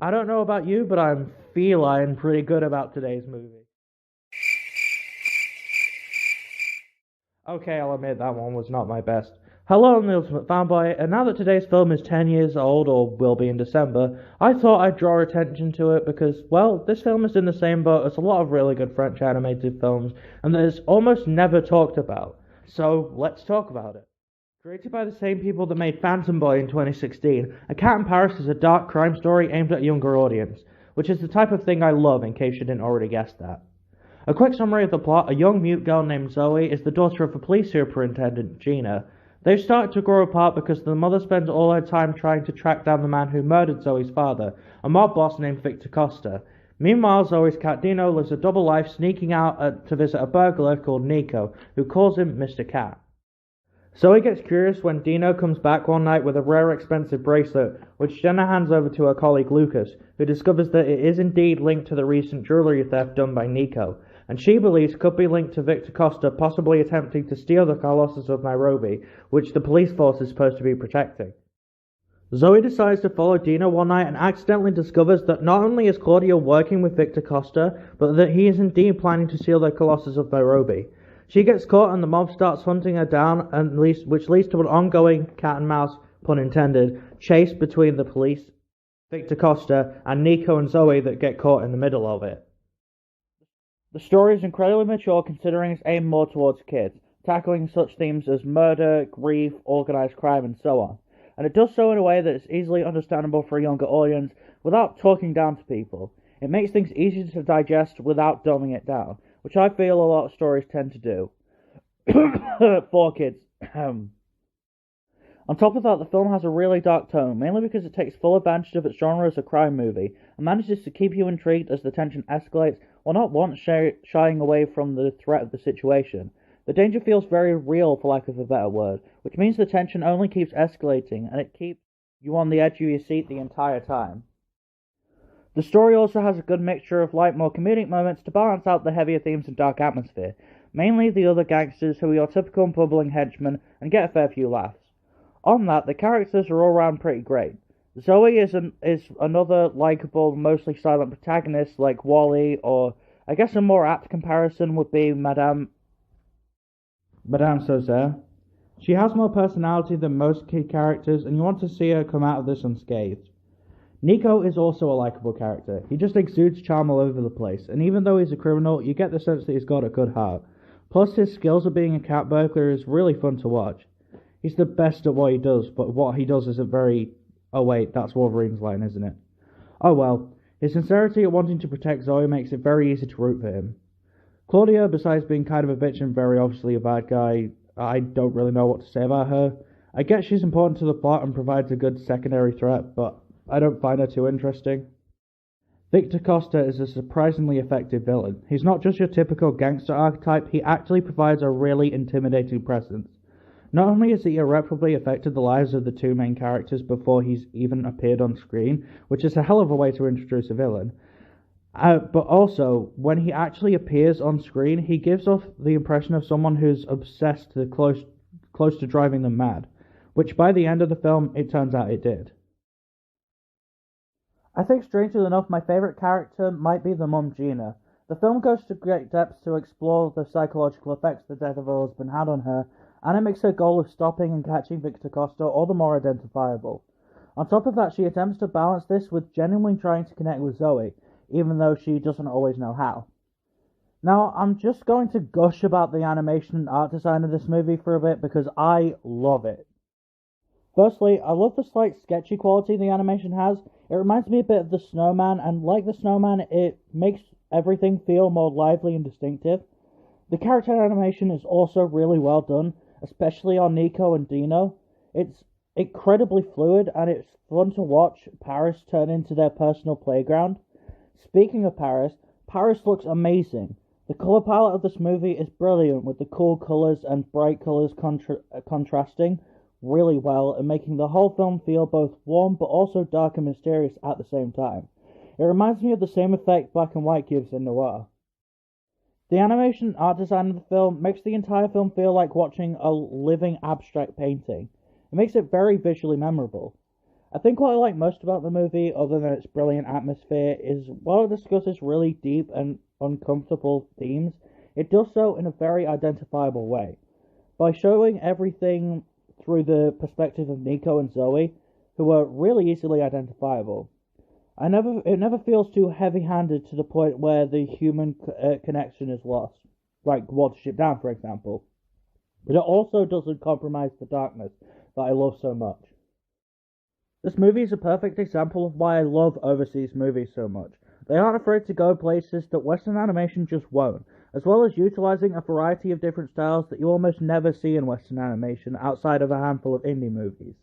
I don't know about you, but I'm feline pretty good about today's movie. Okay, I'll admit that one was not my best. Hello, I'm the Ultimate Fanboy, and now that today's film is 10 years old, or will be in December, I thought I'd draw attention to it because, well, this film is in the same boat as a lot of really good French animated films, and that is almost never talked about. So, let's talk about it. Created by the same people that made Phantom Boy in 2016, A Cat in Paris is a dark crime story aimed at a younger audience, which is the type of thing I love in case you didn't already guess that. A quick summary of the plot: a young mute girl named Zoe is the daughter of a police superintendent, Gina. They've started to grow apart because the mother spends all her time trying to track down the man who murdered Zoe's father, a mob boss named Victor Costa. Meanwhile, Zoe's cat Dino lives a double life, sneaking out to visit a burglar called Nico, who calls him Mr. Cat. Zoe gets curious when Dino comes back one night with a rare expensive bracelet, which Jenna hands over to her colleague Lucas, who discovers that it is indeed linked to the recent jewelry theft done by Nico, and she believes could be linked to Victor Costa possibly attempting to steal the Colossus of Nairobi, which the police force is supposed to be protecting. Zoe decides to follow Dino one night and accidentally discovers that not only is Claudia working with Victor Costa, but that he is indeed planning to steal the Colossus of Nairobi. She gets caught and the mob starts hunting her down, which leads to an ongoing cat and mouse, pun intended, chase between the police, Victor Costa, and Nico and Zoe that get caught in the middle of it. The story is incredibly mature considering it's aimed more towards kids, tackling such themes as murder, grief, organised crime, and so on. And it does so in a way that is easily understandable for a younger audience without talking down to people. It makes things easier to digest without dumbing it down, which I feel a lot of stories tend to do. For kids. On top of that, the film has a really dark tone, mainly because it takes full advantage of its genre as a crime movie, and manages to keep you intrigued as the tension escalates, while not once shying away from the threat of the situation. The danger feels very real, for lack of a better word, which means the tension only keeps escalating, and it keeps you on the edge of your seat the entire time. The story also has a good mixture of light, more comedic moments to balance out the heavier themes and dark atmosphere, mainly the other gangsters who are your typical bumbling henchmen and get a fair few laughs. On that, the characters are all round pretty great. Zoe is another likeable, mostly silent protagonist like Wally, or I guess a more apt comparison would be Madame Sauzet. She has more personality than most key characters, and you want to see her come out of this unscathed. Nico is also a likeable character. He just exudes charm all over the place, and even though he's a criminal, you get the sense that he's got a good heart. Plus, his skills at being a cat burglar is really fun to watch. He's the best at what he does, but what he does isn't very... Oh wait, that's Wolverine's line, isn't it? Oh well, his sincerity at wanting to protect Zoe makes it very easy to root for him. Claudia, besides being kind of a bitch and very obviously a bad guy, I don't really know what to say about her. I get she's important to the plot and provides a good secondary threat, but I don't find her too interesting. Victor Costa is a surprisingly effective villain. He's not just your typical gangster archetype, he actually provides a really intimidating presence. Not only has he irreparably affected the lives of the two main characters before he's even appeared on screen, which is a hell of a way to introduce a villain, but also, when he actually appears on screen, he gives off the impression of someone who's obsessed to close to driving them mad, which by the end of the film, it turns out it did. I think, strangely enough, my favourite character might be the mum Gina. The film goes to great depths to explore the psychological effects the death of her husband had on her, and it makes her goal of stopping and catching Victor Costa all the more identifiable. On top of that, she attempts to balance this with genuinely trying to connect with Zoe, even though she doesn't always know how. Now, I'm just going to gush about the animation and art design of this movie for a bit because I love it. Firstly, I love the slight sketchy quality the animation has. It reminds me a bit of the Snowman, and like the Snowman, it makes everything feel more lively and distinctive. The character animation is also really well done, especially on Nico and Dino. It's incredibly fluid, and it's fun to watch Paris turn into their personal playground. Speaking of Paris, Paris looks amazing. The colour palette of this movie is brilliant, with the cool colours and bright colours contrasting really well and making the whole film feel both warm but also dark and mysterious at the same time. It reminds me of the same effect black and white gives in noir. The animation and art design of the film makes the entire film feel like watching a living abstract painting. It makes it very visually memorable. I think what I like most about the movie, other than its brilliant atmosphere, is while it discusses really deep and uncomfortable themes, it does so in a very identifiable way. By showing everything through the perspective of Nico and Zoe, who are really easily identifiable. It never feels too heavy-handed to the point where the human connection is lost, like Watership Down, for example. But it also doesn't compromise the darkness that I love so much. This movie is a perfect example of why I love overseas movies so much. They aren't afraid to go places that Western animation just won't, as well as utilizing a variety of different styles that you almost never see in Western animation outside of a handful of indie movies.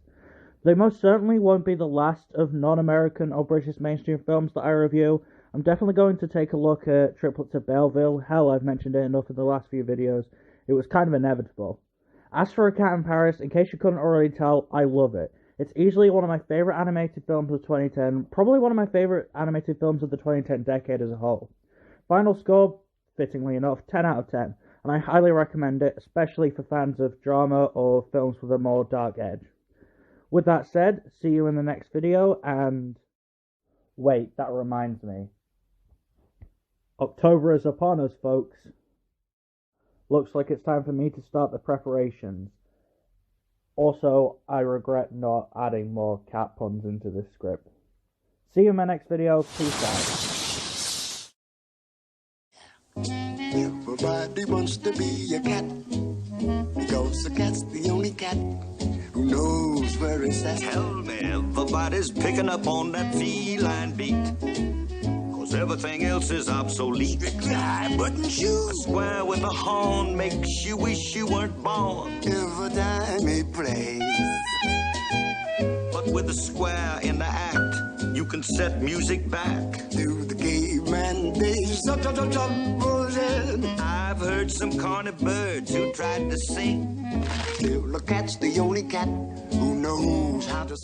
They most certainly won't be the last of non-American or British mainstream films that I review. I'm definitely going to take a look at Triplets of Belleville. Hell, I've mentioned it enough in the last few videos. It was kind of inevitable. As for A Cat in Paris, in case you couldn't already tell, I love it. It's easily one of my favorite animated films of 2010, probably one of my favorite animated films of the 2010 decade as a whole. Final score, fittingly enough, 10 out of 10, and I highly recommend it, especially for fans of drama or films with a more dark edge. With that said, see you in the next video, and wait, that reminds me. October is upon us, folks. Looks like it's time for me to start the preparations. Also, I regret not adding more cat puns into this script. See you in my next video. Peace out. Everybody wants to be a cat, because a cat's the only cat who knows where it's at. Tell me, everybody's picking up on that feline beat, 'cause everything else is obsolete. Strictly high-button shoes. A square with a horn makes you wish you weren't born. Every time it plays. But with a square in the act, you can set music back To the caveman days. I've heard some corny birds who tried to sing. Till the cat's the only cat who knows how to swim.